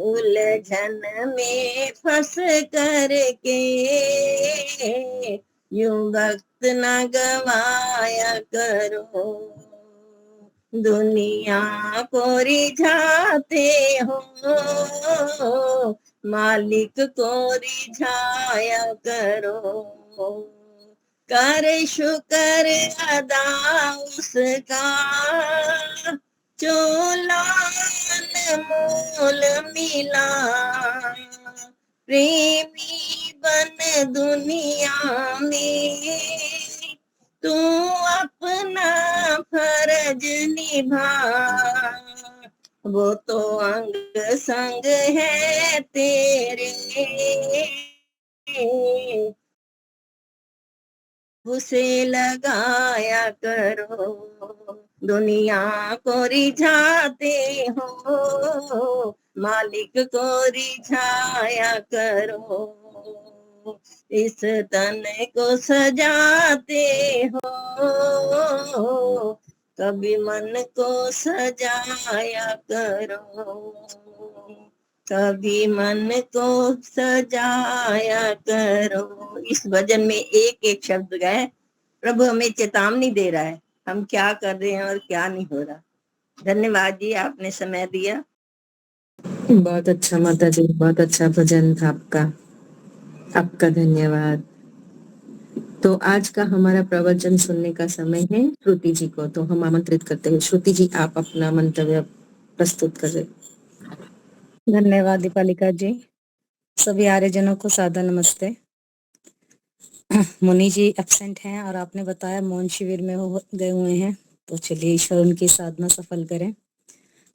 उलझन में फंस करके यूं वक्त न गवाया करो। दुनिया को रिझाते हो, मालिक को रिझाया करो। कर शुक्र अदा उसका, जो मोल मिला। प्रेमी बन दुनिया में, तू अपना फर्ज निभा। वो तो अंग संग है तेरे, उसे लगाया करो। दुनिया को रिझाते हो, मालिक को रिझाया करो। इस तन को सजाते हो, कभी मन को सजाया करो। कभी मन को सजाया करो। इस भजन में एक एक शब्द गाए। प्रभु हमें चेतावनी दे रहा है हम क्या कर रहे हैं और क्या नहीं हो रहा। धन्यवाद जी, आपने समय दिया। बहुत अच्छा माता जी, बहुत अच्छा भजन था आपका धन्यवाद। तो आज का हमारा प्रवचन सुनने का समय है श्रुति जी को, तो हम आमंत्रित करते हैं श्रुति जी, आप अपना मंतव्य प्रस्तुत करें। धन्यवाद दीपालिका जी। सभी आर्यजनों को सादर नमस्ते। मुनि जी एब्सेंट हैं और आपने बताया मौन शिविर में गए हुए हैं, तो चलिए ईश्वर उनकी साधना सफल करें।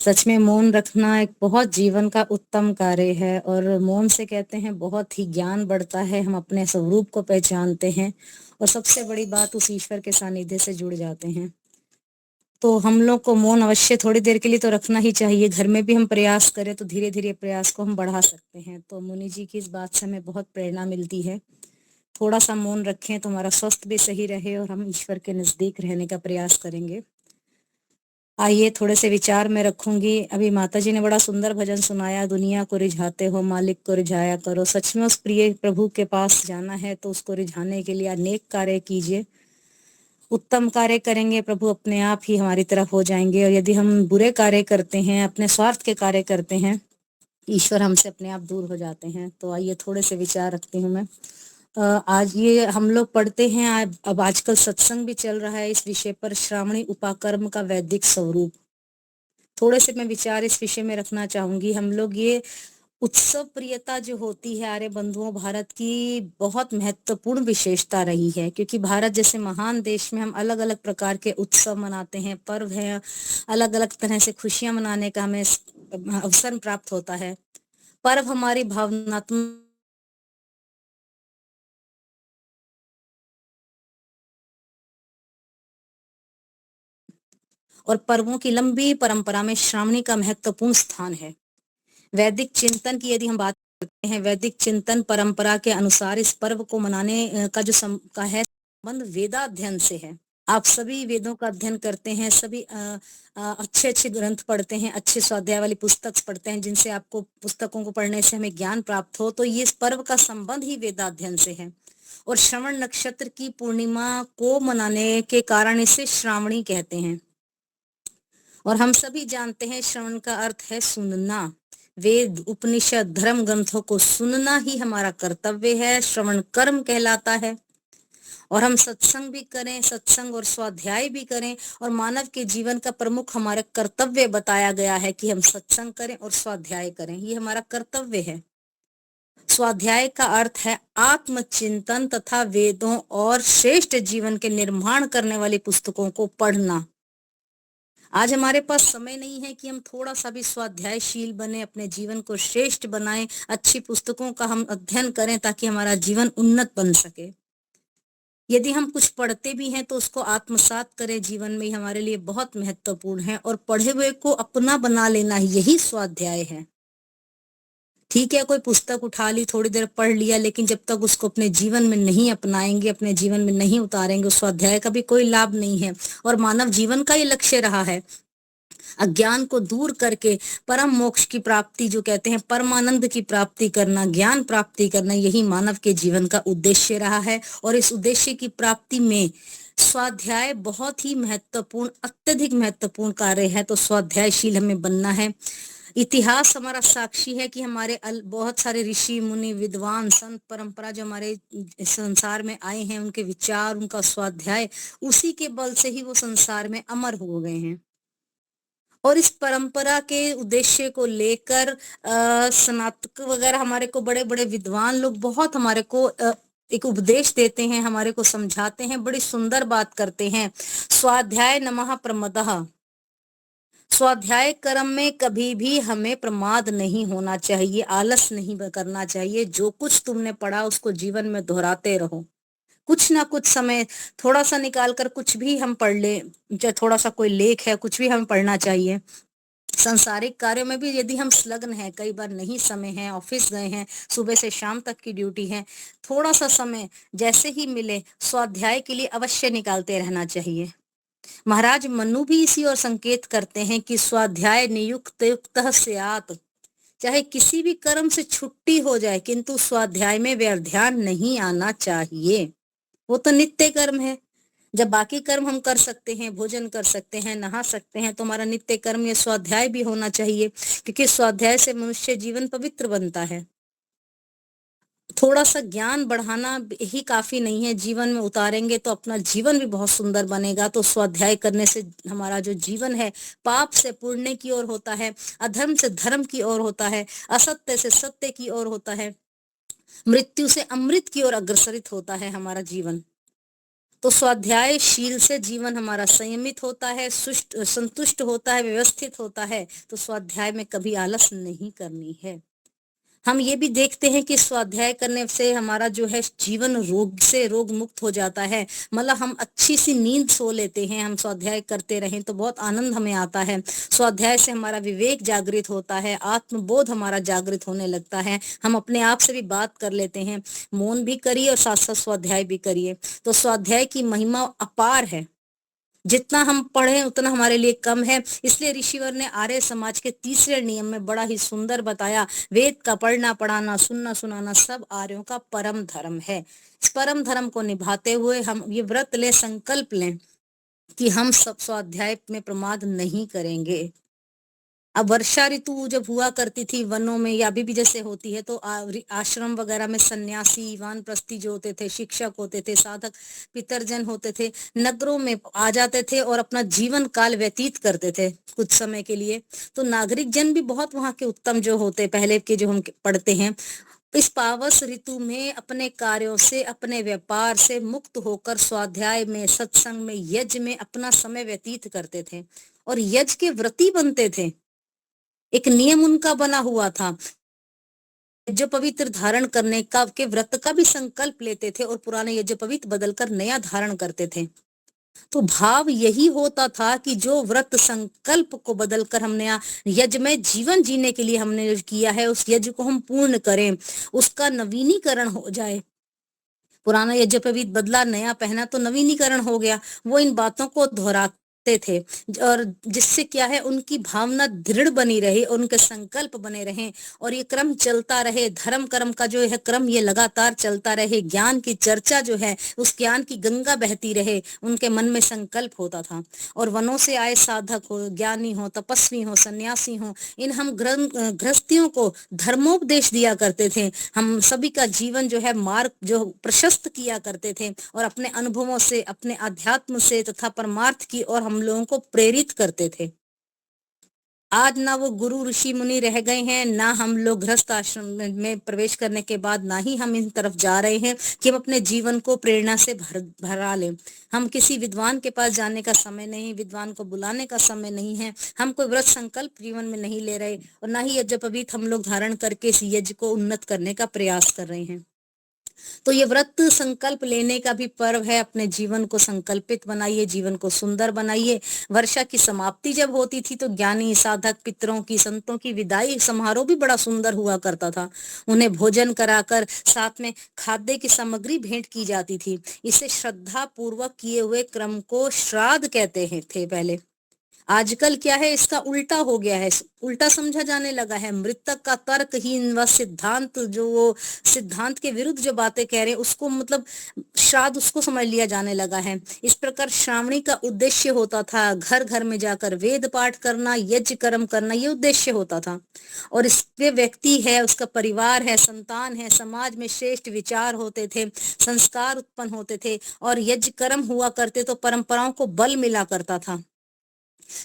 सच में मौन रखना एक बहुत जीवन का उत्तम कार्य है, और मौन से कहते हैं बहुत ही ज्ञान बढ़ता है, हम अपने स्वरूप को पहचानते हैं, और सबसे बड़ी बात उस ईश्वर के सानिध्य से जुड़ जाते हैं। तो हम लोग को मौन अवश्य थोड़ी देर के लिए तो रखना ही चाहिए। घर में भी हम प्रयास करें तो धीरे धीरे प्रयास को हम बढ़ा सकते हैं। तो मुनि जी की इस बात से हमें बहुत प्रेरणा मिलती है। थोड़ा सा मौन रखें तो हमारा स्वास्थ्य भी सही रहे और हम ईश्वर के नजदीक रहने का प्रयास करेंगे। आइए थोड़े से विचार में रखूंगी। अभी माता जी ने बड़ा सुंदर भजन सुनाया, दुनिया को रिझाते हो मालिक को रिझाया करो। सच में उस प्रिय प्रभु के पास जाना है तो उसको रिझाने के लिए अनेक कार्य कीजिए। उत्तम कार्य करेंगे प्रभु अपने आप ही हमारी तरफ हो जाएंगे, और यदि हम बुरे कार्य करते हैं, अपने स्वार्थ के कार्य करते हैं, ईश्वर हमसे अपने आप दूर हो जाते हैं। तो आइए थोड़े से विचार रखती हूँ मैं। आज ये हम लोग पढ़ते हैं, अब आजकल सत्संग भी चल रहा है इस विषय पर, श्रावणी उपाकर्म का वैदिक स्वरूप। थोड़े से मैं विचार इस विषय में रखना चाहूंगी। हम लोग ये उत्सव प्रियता जो होती है आर्य बंधुओं, भारत की बहुत महत्वपूर्ण विशेषता रही है, क्योंकि भारत जैसे महान देश में हम अलग अलग प्रकार के उत्सव मनाते हैं, पर्व है, अलग अलग तरह से खुशियां मनाने का हमें अवसर प्राप्त होता है। पर्व हमारी भावनात्मक और पर्वों की लंबी परंपरा में श्रावणी का महत्वपूर्ण स्थान है। वैदिक चिंतन की यदि हम बात करते हैं, वैदिक चिंतन परंपरा के अनुसार इस पर्व को मनाने का जो संबंध वेदाध्ययन से है। आप सभी वेदों का अध्ययन करते हैं, सभी अच्छे अच्छे ग्रंथ पढ़ते हैं, अच्छे स्वाध्याय वाली पुस्तक पढ़ते हैं, जिनसे आपको पुस्तकों को पढ़ने से हमें ज्ञान प्राप्त हो, तो ये इस पर्व का संबंध ही वेदाध्ययन से है। और श्रवण नक्षत्र की पूर्णिमा को मनाने के कारण इसे श्रावणी कहते हैं। और हम सभी जानते हैं श्रवण का अर्थ है सुनना। वेद उपनिषद धर्म ग्रंथों को सुनना ही हमारा कर्तव्य है, श्रवण कर्म कहलाता है। और हम सत्संग भी करें, सत्संग और स्वाध्याय भी करें, और मानव के जीवन का प्रमुख हमारा कर्तव्य बताया गया है कि हम सत्संग करें और स्वाध्याय करें, ये हमारा कर्तव्य है। स्वाध्याय का अर्थ है आत्मचिंतन तथा वेदों और श्रेष्ठ जीवन के निर्माण करने वाली पुस्तकों को पढ़ना। आज हमारे पास समय नहीं है कि हम थोड़ा सा भी स्वाध्यायशील बने, अपने जीवन को श्रेष्ठ बनाएं, अच्छी पुस्तकों का हम अध्ययन करें ताकि हमारा जीवन उन्नत बन सके। यदि हम कुछ पढ़ते भी हैं तो उसको आत्मसात करें, जीवन में हमारे लिए बहुत महत्वपूर्ण है। और पढ़े हुए को अपना बना लेना यही स्वाध्याय है। ठीक है, कोई पुस्तक उठा ली, थोड़ी देर पढ़ लिया, लेकिन जब तक उसको अपने जीवन में नहीं अपनाएंगे, अपने जीवन में नहीं उतारेंगे, उस स्वाध्याय का भी कोई लाभ नहीं है। और मानव जीवन का ये लक्ष्य रहा है अज्ञान को दूर करके परम मोक्ष की प्राप्ति, जो कहते हैं परमानंद की प्राप्ति करना, ज्ञान प्राप्ति करना, यही मानव के जीवन का उद्देश्य रहा है। और इस उद्देश्य की प्राप्ति में स्वाध्याय बहुत ही महत्वपूर्ण, अत्यधिक महत्वपूर्ण कार्य है। तो स्वाध्यायशील हमें बनना है। इतिहास हमारा साक्षी है कि हमारे बहुत सारे ऋषि मुनि, विद्वान, संत परंपरा जो हमारे संसार में आए हैं, उनके विचार, उनका स्वाध्याय, उसी के बल से ही वो संसार में अमर हो गए हैं। और इस परंपरा के उद्देश्य को लेकर स्नातक वगैरह हमारे को बड़े बड़े विद्वान लोग बहुत हमारे को एक उपदेश देते हैं, हमारे को समझाते हैं, बड़ी सुंदर बात करते हैं। स्वाध्याय नमः प्रमदः। स्वाध्याय कर्म में कभी भी हमें प्रमाद नहीं होना चाहिए, आलस नहीं करना चाहिए। जो कुछ तुमने पढ़ा उसको जीवन में दोहराते रहो। कुछ ना कुछ समय थोड़ा सा निकाल कर कुछ भी हम पढ़ ले, चाहे थोड़ा सा कोई लेख है, कुछ भी हमें पढ़ना चाहिए। सांसारिक कार्यों में भी यदि हम संलग्न हैं, कई बार नहीं समय है, ऑफिस गए हैं, सुबह से शाम तक की ड्यूटी है, थोड़ा सा समय जैसे ही मिले स्वाध्याय के लिए अवश्य निकालते रहना चाहिए। महाराज मनु भी इसी ओर संकेत करते हैं कि स्वाध्याय नियुक्त युक्तः स्यात्। चाहे किसी भी कर्म से छुट्टी हो जाए, किंतु स्वाध्याय में व्यवधान नहीं आना चाहिए। वो तो नित्य कर्म है। जब बाकी कर्म हम कर सकते हैं, भोजन कर सकते हैं, नहा सकते हैं, तो हमारा नित्य कर्म ये स्वाध्याय भी होना चाहिए, क्योंकि स्वाध्याय से मनुष्य जीवन पवित्र बनता है। थोड़ा सा ज्ञान बढ़ाना ही काफी नहीं है, जीवन में उतारेंगे तो अपना जीवन भी बहुत सुंदर बनेगा। तो स्वाध्याय करने से हमारा जो जीवन है पाप से पुण्य की ओर होता है, अधर्म से धर्म की ओर होता है, असत्य से सत्य की ओर होता है, मृत्यु से अमृत की ओर अग्रसरित होता है हमारा जीवन। तो स्वाध्यायशील से जीवन हमारा संयमित होता है, संतुष्ट होता है, व्यवस्थित होता है। तो स्वाध्याय में कभी आलस नहीं करनी है। हम ये भी देखते हैं कि स्वाध्याय करने से हमारा जो है जीवन रोग से रोग मुक्त हो जाता है। मतलब हम अच्छी सी नींद सो लेते हैं, हम स्वाध्याय करते रहें तो बहुत आनंद हमें आता है। स्वाध्याय से हमारा विवेक जागृत होता है, आत्मबोध हमारा जागृत होने लगता है, हम अपने आप से भी बात कर लेते हैं। मौन भी करिए और साथ साथ स्वाध्याय भी करिए। तो स्वाध्याय की महिमा अपार है, जितना हम पढ़े उतना हमारे लिए कम है। इसलिए ऋषिवर ने आर्य समाज के तीसरे नियम में बड़ा ही सुंदर बताया, वेद का पढ़ना, पढ़ाना, सुनना, सुनाना सब आर्यों का परम धर्म है। इस परम धर्म को निभाते हुए हम ये व्रत लें, संकल्प लें कि हम सब स्वाध्याय में प्रमाद नहीं करेंगे। अब वर्षा ऋतु जब हुआ करती थी वनों में, या अभी भी जैसे होती है, तो आश्रम वगैरह में सन्यासी, वानप्रस्थी जो होते थे, शिक्षक होते थे, साधक पितरजन होते थे, नगरों में आ जाते थे और अपना जीवन काल व्यतीत करते थे कुछ समय के लिए। तो नागरिक जन भी बहुत वहां के उत्तम जो होते, पहले के जो हम पढ़ते हैं, इस पावस ऋतु में अपने कार्यों से, अपने व्यापार से मुक्त होकर स्वाध्याय में, सत्संग में, यज्ञ में अपना समय व्यतीत करते थे और यज्ञ के व्रती बनते थे। एक नियम उनका बना हुआ था, जो पवित्र धारण करने का के व्रत का भी संकल्प लेते थे और पुराने यज्ञ पवित्र बदलकर नया धारण करते थे। तो भाव यही होता था कि जो व्रत संकल्प को बदलकर हमने यज्ञ में जीवन जीने के लिए हमने किया है, उस यज्ञ को हम पूर्ण करें, उसका नवीनीकरण हो जाए। पुराना यज्ञ पवित्र बदला, नया पहना, तो नवीनीकरण हो गया। वो इन बातों को दोहराते थे और जिससे क्या है, उनकी भावना दृढ़ बनी रहे, उनके संकल्प बने रहें और ये क्रम चलता रहे। धर्म कर्म का जो है क्रम ये लगातार चलता रहे। ज्ञान की चर्चा जो है, उस ज्ञान की गंगा बहती रहे, उनके मन में संकल्प होता था। और वनों से आए साधक हो, ज्ञानी हो, तपस्वी हो, सन्यासी हो, इन हम गृहस्थियों को धर्मोपदेश दिया करते थे। हम सभी का जीवन जो है मार्ग जो प्रशस्त किया करते थे और अपने अनुभवों से, अपने अध्यात्म से तथा परमार्थ की और हम लोगों को प्रेरित करते थे। आज ना वो गुरु ऋषि मुनि रह गए हैं, ना हम लोग गृहस्थ आश्रम में प्रवेश करने के बाद ना ही हम इन तरफ जा रहे हैं कि हम अपने जीवन को प्रेरणा से भरा लें। हम किसी विद्वान के पास जाने का समय नहीं, विद्वान को बुलाने का समय नहीं है। हम कोई व्रत संकल्प जीवन में नहीं ले रहे और ना ही यज्ञ पवित्र हम लोग धारण करके इस यज्ञ को उन्नत करने का प्रयास कर रहे हैं। तो ये व्रत संकल्प लेने का भी पर्व है। अपने जीवन को संकल्पित बनाइए, जीवन को सुंदर बनाइए। वर्षा की समाप्ति जब होती थी तो ज्ञानी, साधक, पितरों की, संतों की विदाई समारोह भी बड़ा सुंदर हुआ करता था। उन्हें भोजन कराकर साथ में खाद्य की सामग्री भेंट की जाती थी। इसे श्रद्धा पूर्वक किए हुए क्रम को श्राद्ध कहते हैं थे पहले। आजकल क्या है, इसका उल्टा हो गया है, उल्टा समझा जाने लगा है। मृतक का तर्कहीन व सिद्धांत, जो वो सिद्धांत के विरुद्ध जो बातें कह रहे हैं उसको मतलब श्राद्ध उसको समझ लिया जाने लगा है। इस प्रकार श्रावणी का उद्देश्य होता था घर घर में जाकर वेद पाठ करना, यज्ञ कर्म करना, ये उद्देश्य होता था। और इसके व्यक्ति है, उसका परिवार है, संतान है, समाज में श्रेष्ठ विचार होते थे, संस्कार उत्पन्न होते थे और यज्ञ कर्म हुआ करते तो परंपराओं को बल मिला करता था।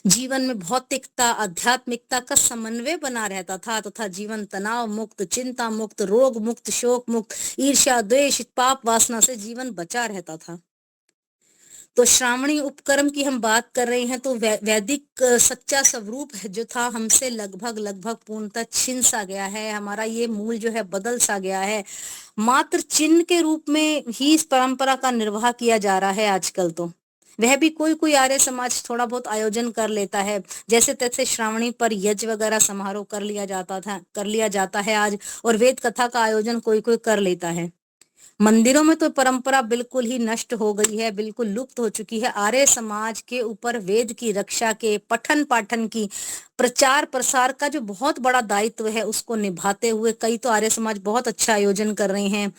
जीवन में भौतिकता आध्यात्मिकता का समन्वय बना रहता था तथा जीवन तनाव मुक्त, चिंता मुक्त, रोग मुक्त, शोक मुक्त, ईर्ष्या द्वेष पाप वासना से जीवन बचा रहता था। तो श्रावणी उपक्रम की हम बात कर रहे हैं तो वैदिक सच्चा स्वरूप है जो था हमसे लगभग पूर्णतः छिन सा गया है। हमारा ये मूल जो है बदल सा गया है। मात्र चिन्ह के रूप में ही इस परंपरा का निर्वाह किया जा रहा है आजकल। तो वह भी कोई आर्य समाज थोड़ा बहुत आयोजन कर लेता है, जैसे तैसे श्रावणी पर यज्ञ वगैरह समारोह कर लिया जाता है आज। और वेद कथा का आयोजन कोई कर लेता है। मंदिरों में तो परंपरा बिल्कुल ही नष्ट हो गई है, बिल्कुल लुप्त हो चुकी है। आर्य समाज के ऊपर वेद की रक्षा के, पठन पाठन की, प्रचार प्रसार का जो बहुत बड़ा दायित्व है उसको निभाते हुए कई तो आर्य समाज बहुत अच्छा आयोजन कर रहे हैं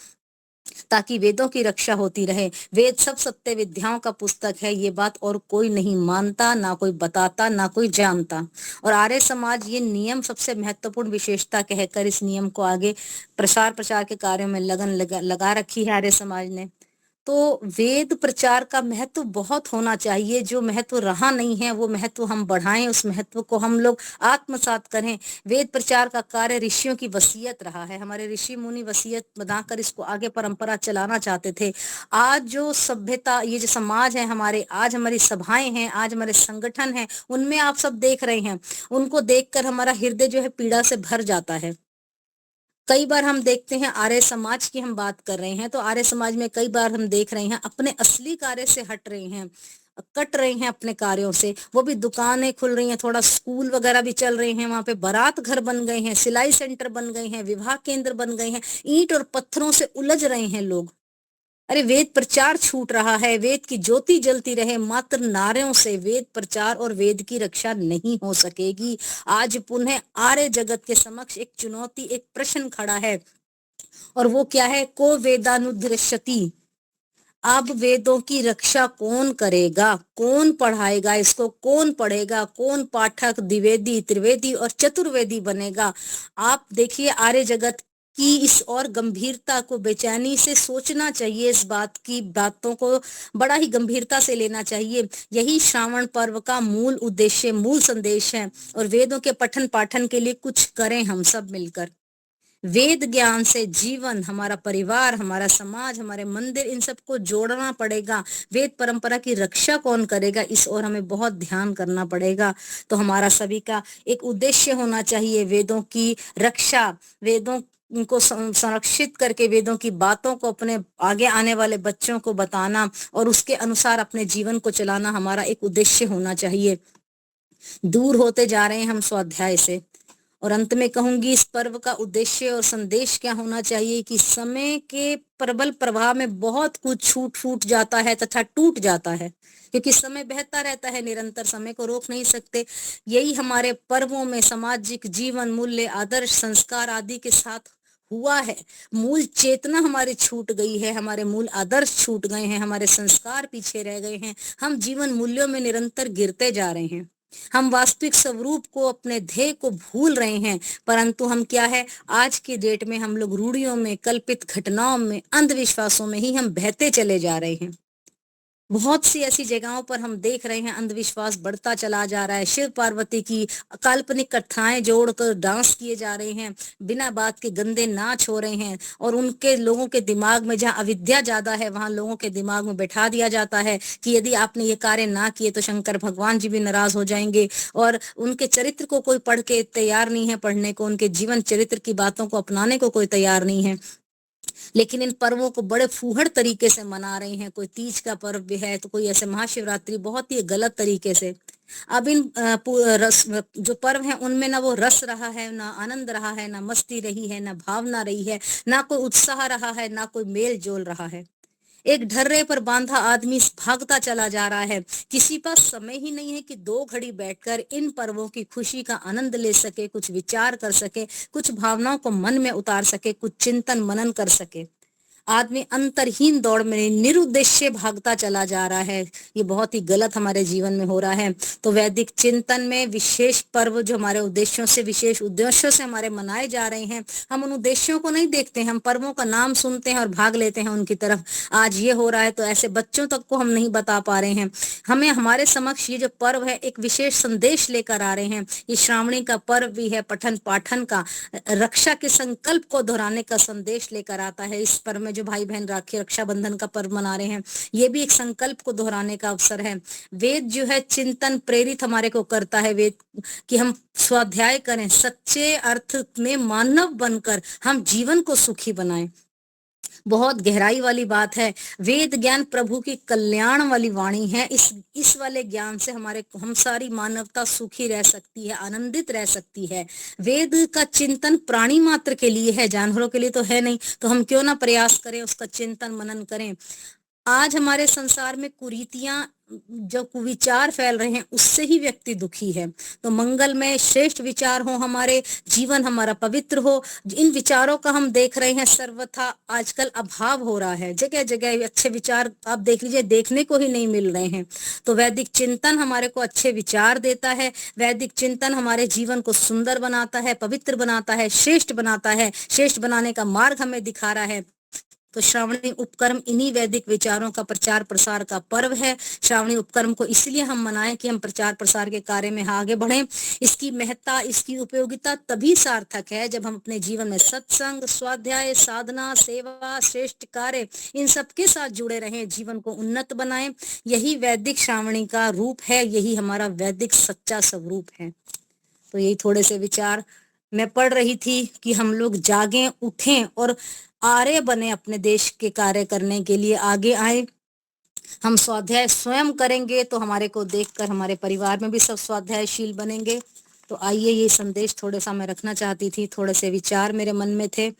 ताकि वेदों की रक्षा होती रहे। वेद सब सत्य विद्याओं का पुस्तक है, ये बात और कोई नहीं मानता, ना कोई बताता, ना कोई जानता। और आर्य समाज ये नियम सबसे महत्वपूर्ण विशेषता कहकर इस नियम को आगे प्रसार के कार्यों में लगन लगा रखी है आर्य समाज ने। तो वेद प्रचार का महत्व बहुत होना चाहिए। जो महत्व रहा नहीं है वो महत्व हम बढ़ाएं, उस महत्व को हम लोग आत्मसात करें। वेद प्रचार का कार्य ऋषियों की वसीयत रहा है। हमारे ऋषि मुनि वसीयत बनाकर इसको आगे परंपरा चलाना चाहते थे। आज जो सभ्यता, ये जो समाज है हमारे, आज हमारी सभाएं हैं, आज हमारे संगठन हैं, उनमें आप सब देख रहे हैं, उनको देखकर हमारा हृदय जो है पीड़ा से भर जाता है। कई बार हम देखते हैं, आर्य समाज की हम बात कर रहे हैं तो आर्य समाज में कई बार हम देख रहे हैं अपने असली कार्य से हट रहे हैं, कट रहे हैं अपने कार्यों से। वो भी दुकानें खुल रही हैं, थोड़ा स्कूल वगैरह भी चल रहे हैं, वहां पे बारात घर बन गए हैं, सिलाई सेंटर बन गए हैं, विवाह केंद्र बन गए हैं, ईंट और पत्थरों से उलझ रहे हैं लोग। अरे वेद प्रचार छूट रहा है, वेद की ज्योति जलती रहे, मात्र नारों से वेद प्रचार और वेद की रक्षा नहीं हो सकेगी। आज पुनः आर्य जगत के समक्ष एक चुनौती, एक प्रश्न खड़ा है और वो क्या है, को वेदानुद्रश्यति। अब वेदों की रक्षा कौन करेगा, कौन पढ़ाएगा इसको, कौन पढ़ेगा, कौन पाठक द्विवेदी त्रिवेदी और चतुर्वेदी बनेगा। आप देखिए आर्य जगत की इस और गंभीरता को बेचैनी से सोचना चाहिए, इस बात की बातों को बड़ा ही गंभीरता से लेना चाहिए। यही श्रावण पर्व का मूल उद्देश्य, मूल संदेश है। और वेदों के पठन पाठन के लिए कुछ करें हम सब मिलकर। वेद ज्ञान से जीवन, हमारा परिवार, हमारा समाज, हमारे मंदिर, इन सबको जोड़ना पड़ेगा। वेद परंपरा की रक्षा कौन करेगा, इस ओर हमें बहुत ध्यान करना पड़ेगा। तो हमारा सभी का एक उद्देश्य होना चाहिए, वेदों की रक्षा, वेदों को संरक्षित करके वेदों की बातों को अपने आगे आने वाले बच्चों को बताना और उसके अनुसार अपने जीवन को चलाना हमारा एक उद्देश्य होना चाहिए। दूर होते जा रहे हैं हम स्वाध्याय से। और अंत में कहूंगी, इस पर्व का उद्देश्य और संदेश क्या होना चाहिए कि समय के प्रबल प्रभाव में बहुत कुछ छूट फूट जाता है तथा टूट जाता है, क्योंकि समय बहता रहता है निरंतर, समय को रोक नहीं सकते। यही हमारे पर्वों में सामाजिक जीवन मूल्य, आदर्श, संस्कार आदि के साथ हुआ है। मूल चेतना हमारी छूट गई है, हमारे मूल आदर्श छूट गए हैं, हमारे संस्कार पीछे रह गए हैं, हम जीवन मूल्यों में निरंतर गिरते जा रहे हैं। हम वास्तविक स्वरूप को, अपने ध्येय को भूल रहे हैं। परंतु हम क्या है, आज की डेट में हम लोग रूढ़ियों में, कल्पित घटनाओं में, अंधविश्वासों में ही हम बहते चले जा रहे हैं। बहुत सी ऐसी जगहों पर हम देख रहे हैं अंधविश्वास बढ़ता चला जा रहा है। शिव पार्वती की काल्पनिक कथाएं जोड़कर डांस किए जा रहे हैं, बिना बात के गंदे नाच हो रहे हैं। और उनके लोगों के दिमाग में, जहां अविद्या ज्यादा है, वहां लोगों के दिमाग में बैठा दिया जाता है कि यदि आपने ये कार्य ना किए तो शंकर भगवान जी भी नाराज हो जाएंगे। और उनके चरित्र को कोई पढ़ के तैयार नहीं है पढ़ने को, उनके जीवन चरित्र की बातों को अपनाने को कोई तैयार नहीं है। लेकिन इन पर्वों को बड़े फूहड़ तरीके से मना रहे हैं। कोई तीज का पर्व भी है तो कोई ऐसे महाशिवरात्रि, बहुत ही गलत तरीके से। अब इन रस जो पर्व हैं उनमें ना वो रस रहा है, ना आनंद रहा है, ना मस्ती रही है, ना भावना रही है, ना कोई उत्साह रहा है, ना कोई मेल जोल रहा है। एक ढर्रे पर बांधा आदमी भागता चला जा रहा है, किसी पास समय ही नहीं है कि 2 घड़ी बैठकर इन पर्वों की खुशी का आनंद ले सके, कुछ विचार कर सके, कुछ भावनाओं को मन में उतार सके, कुछ चिंतन मनन कर सके। आदमी अंतरहीन दौड़ में निरुद्देश्य भागता चला जा रहा है। ये बहुत ही गलत हमारे जीवन में हो रहा है। तो वैदिक चिंतन में विशेष पर्व जो हमारे उद्देश्यों से, विशेष उद्देश्यों से हमारे मनाए जा रहे हैं, हम उन उद्देश्यों को नहीं देखते हैं, हम पर्वों का नाम सुनते हैं और भाग लेते हैं उनकी तरफ। आज ये हो रहा है तो ऐसे बच्चों तक को हम नहीं बता पा रहे हैं। हमें हमारे समक्ष ये जो पर्व है एक विशेष संदेश लेकर आ रहे हैं। ये श्रावणी का पर्व भी है पठन पाठन का, रक्षा के संकल्प को दोहराने का संदेश लेकर आता है। इस पर्व में जो भाई बहन राखी रक्षाबंधन का पर्व मना रहे हैं, ये भी एक संकल्प को दोहराने का अवसर है। वेद जो है चिंतन प्रेरित हमारे को करता है, वेद कि हम स्वाध्याय करें, सच्चे अर्थ में मानव बनकर हम जीवन को सुखी बनाएं। बहुत गहराई वाली बात है। वेद ज्ञान प्रभु की कल्याण वाली वाणी है। इस वाले ज्ञान से हम सारी मानवता सुखी रह सकती है, आनंदित रह सकती है। वेद का चिंतन प्राणी मात्र के लिए है, जानवरों के लिए तो है नहीं। तो हम क्यों ना प्रयास करें, उसका चिंतन मनन करें। आज हमारे संसार में कुरीतियां, जो कुविचार फैल रहे हैं, उससे ही व्यक्ति दुखी है। तो मंगल में श्रेष्ठ विचार हो, हमारे जीवन हमारा पवित्र हो। इन विचारों का हम देख रहे हैं सर्वथा आजकल अभाव हो रहा है। जगह जगह अच्छे विचार आप देख लीजिए, देखने को ही नहीं मिल रहे हैं। तो वैदिक चिंतन हमारे को अच्छे विचार देता है। वैदिक चिंतन हमारे जीवन को सुंदर बनाता है, पवित्र बनाता है, श्रेष्ठ बनाता है। श्रेष्ठ बनाने का मार्ग हमें दिखा रहा है। तो श्रावणी उपक्रम इन्हीं वैदिक विचारों का प्रचार प्रसार का पर्व है। श्रावणी उपक्रम को इसलिए हम मनाएं कि हम प्रचार प्रसार के कार्य में आगे बढ़ें। इसकी महत्ता, इसकी उपयोगिता तभी सार्थक है जब हम अपने जीवन में सत्संग, स्वाध्याय, साधना, सेवा, श्रेष्ठ कार्य, इन सबके साथ जुड़े रहें, जीवन को उन्नत बनाएं। यही वैदिक श्रावणी का रूप है, यही हमारा वैदिक सच्चा स्वरूप है। तो यही थोड़े से विचार मैं पढ़ रही थी कि हम लोग जागें, उठें और आर्य बने, अपने देश के कार्य करने के लिए आगे आए। हम स्वाध्याय स्वयं करेंगे तो हमारे को देखकर हमारे परिवार में भी सब स्वाध्यायशील बनेंगे। तो आइए, ये संदेश थोड़ा सा मैं रखना चाहती थी, थोड़े से विचार मेरे मन में थे।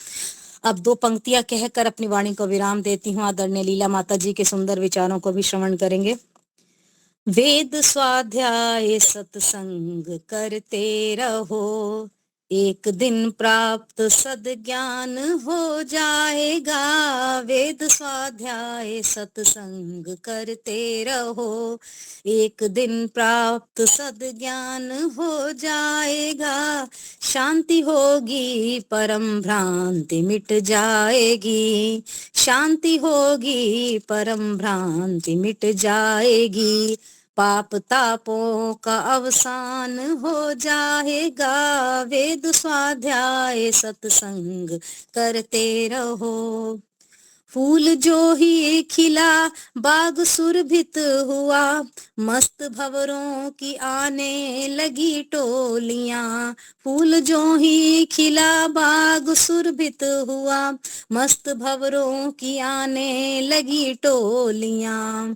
अब 2 पंक्तियां कहकर अपनी वाणी को विराम देती हूँ। आदरणीय लीला माता जी के सुंदर विचारों को भी श्रवण करेंगे। वेद स्वाध्याय सत्संग करते रहो, एक दिन प्राप्त सद्ज्ञान हो जाएगा। वेद स्वाध्याय सत्संग करते रहो, एक दिन प्राप्त सद्ज्ञान हो जाएगा। शांति होगी, परम भ्रांति मिट जाएगी। शांति होगी, परम भ्रांति मिट जाएगी। पाप तापों का अवसान हो जाएगा। वेद स्वाध्याय सत्संग करते रहो। फूल जो ही खिला बाग सुरभित हुआ, मस्त भंवरों की आने लगी टोलियां। फूल जो ही खिला बाग सुरभित हुआ, मस्त भंवरों की आने लगी टोलियां।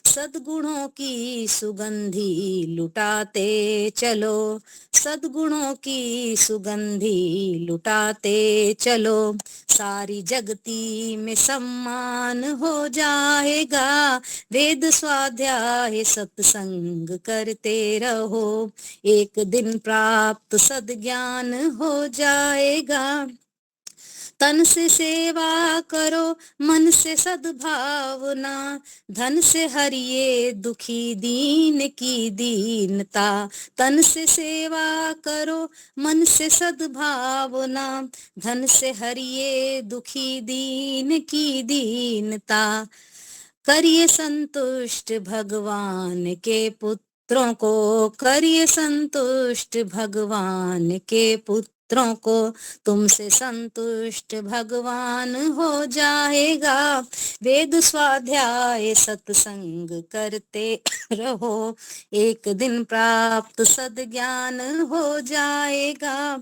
सद्गुणों की सुगंधी लुटाते चलो, सद्गुणों की सुगंधी लुटाते चलो। सारी जगती में सम्मान हो जाएगा। वेद स्वाध्याय सत्संग करते रहो, एक दिन प्राप्त सद्ज्ञान हो जाएगा। तन से सेवा करो, मन से सद्भावना, धन से हरिये दुखी दीन की दीनता। तन से सेवा करो, मन से सद्भावना, धन से हरिये दुखी दीन की दीनता। करिए संतुष्ट भगवान के पुत्रों को, करिए संतुष्ट भगवान के पुत्रों को। तुमसे संतुष्ट भगवान हो जाएगा। वेद स्वाध्याय सत्संग करते रहो, एक दिन प्राप्त सद्ज्ञान हो जाएगा।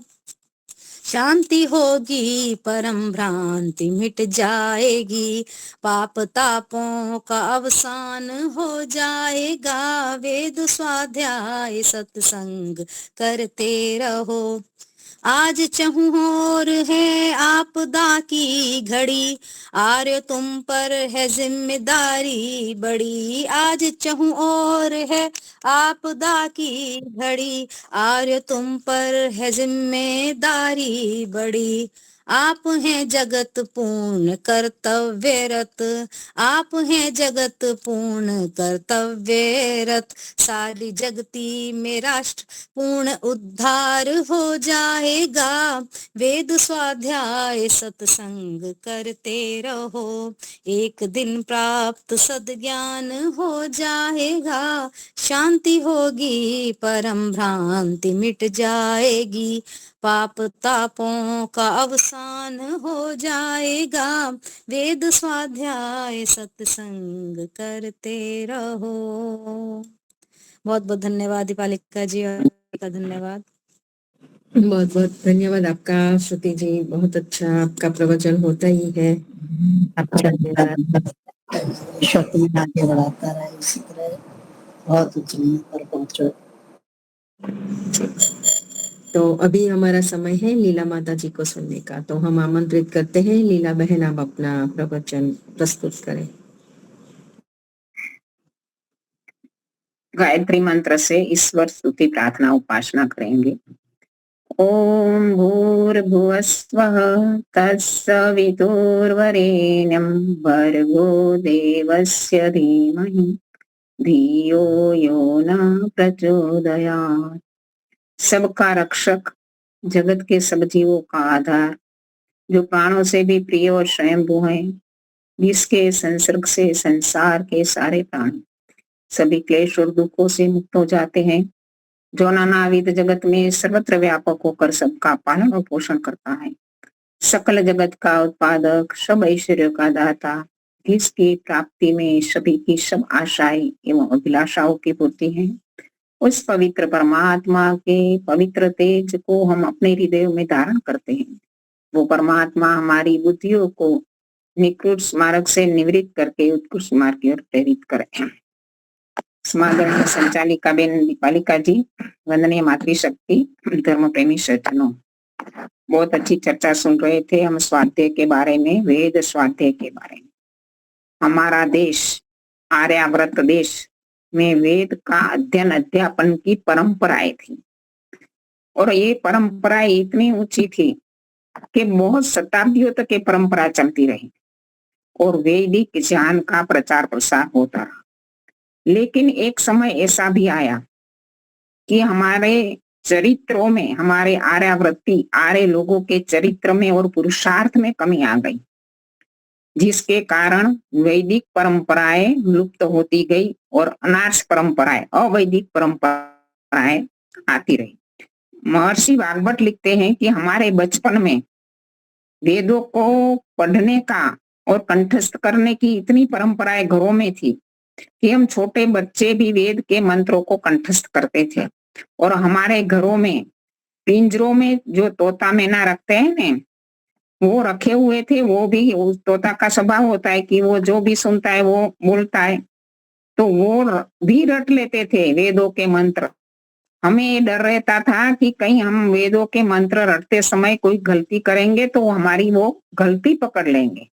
शांति होगी, परम भ्रांति मिट जाएगी। पाप तापों का अवसान हो जाएगा। वेद स्वाध्याय सत्संग करते रहो। आज चहुओर है आपदा की घड़ी, आर्य तुम पर है जिम्मेदारी बड़ी। आज चहुओर है आपदा की घड़ी, आर्य तुम पर है जिम्मेदारी बड़ी। आप हैं जगत पूर्ण कर्तव्यरत, आप हैं जगत पूर्ण कर्तव्यरत। सारी जगती में राष्ट्र पूर्ण उद्धार हो जाएगा, वेद स्वाध्याय सत्संग करते रहो। एक दिन प्राप्त सद्ज्ञान हो जाएगा, शांति होगी परम भ्रांति मिट जाएगी। पाप तापों का अवसान हो जाएगा, वेद स्वाध्याय सत्संग करते रहो। बहुत बहुत धन्यवाद दीपालिका जी, और धन्यवाद। बहुत बहुत धन्यवाद आपका श्रुति जी, बहुत अच्छा आपका प्रवचन होता ही है। अच्छा शक्ति में आगे बढ़ाता रहे, इसी तरह बहुत उच्च पर पहुंचो। तो अभी हमारा समय है लीला माता जी को सुनने का, तो हम आमंत्रित करते हैं लीला बहन, आप अपना प्रवचन प्रस्तुत करें। गायत्री मंत्र से ईश्वर स्तुति प्रार्थना उपासना करेंगे। ओम भूर्भुवस्वः तत्सवितुर्वरेण्यं भर्गो देवस्य धीमहि धियो यो न प्रचोदयात्। सबका रक्षक, जगत के सब जीवों का आधार, जो प्राणों से भी प्रिय और स्वयंभू है, जिसके संसर्ग से संसार के सारे प्राणी सभी क्लेश और दुखों से मुक्त हो जाते हैं, जो नानाविध जगत में सर्वत्र व्यापक होकर सबका पालन और पोषण करता है, सकल जगत का उत्पादक, सब ऐश्वर्य का दाता, जिसकी प्राप्ति में सभी की सब आशाएं एवं अभिलाषाओं की पूर्ति है, उस पवित्र परमात्मा के पवित्र तेज को हम अपने हृदय में धारण करते हैं। वो परमात्मा हमारी बुद्धियों को निकृष्ट मार्ग से निवृत्त करके उत्कृष्ट मार्ग की ओर प्रेरित करें। समागम संचालिका बेन दीपालिका जी, वंदनीय मातृशक्ति, धर्म प्रेमी सज्जनों, बहुत अच्छी चर्चा सुन रहे थे हम स्वाध्याय के बारे में, वेद स्वाध्याय के बारे में। हमारा देश आर्यावर्त देश में वेद का अध्ययन अध्यापन की परंपराएं थी, और ये परंपराएं इतनी ऊंची थी कि बहुत शताब्दियों तक ये परंपरा चलती रही और वैदिक ज्ञान का प्रचार प्रसार होता रहा। लेकिन एक समय ऐसा भी आया कि हमारे चरित्रों में, हमारे आर्यावर्ती आर्य लोगों के चरित्र में और पुरुषार्थ में कमी आ गई, जिसके कारण वैदिक परंपराएं लुप्त होती गई और अनार्ष परंपराएं, अवैदिक परंपराएं आती रही। महर्षि वाग्भट लिखते हैं कि हमारे बचपन में वेदों को पढ़ने का और कंठस्थ करने की इतनी परंपराएं घरों में थी कि हम छोटे बच्चे भी वेद के मंत्रों को कंठस्थ करते थे, और हमारे घरों में पिंजरों में जो तोता मैना रखते हैं ने, वो रखे हुए थे। वो भी, उस तोता का स्वभाव होता है कि वो जो भी सुनता है वो बोलता है, तो वो भी रट लेते थे वेदों के मंत्र। हमें ये डर रहता था कि कहीं हम वेदों के मंत्र रटते समय कोई गलती करेंगे तो हमारी वो गलती पकड़ लेंगे।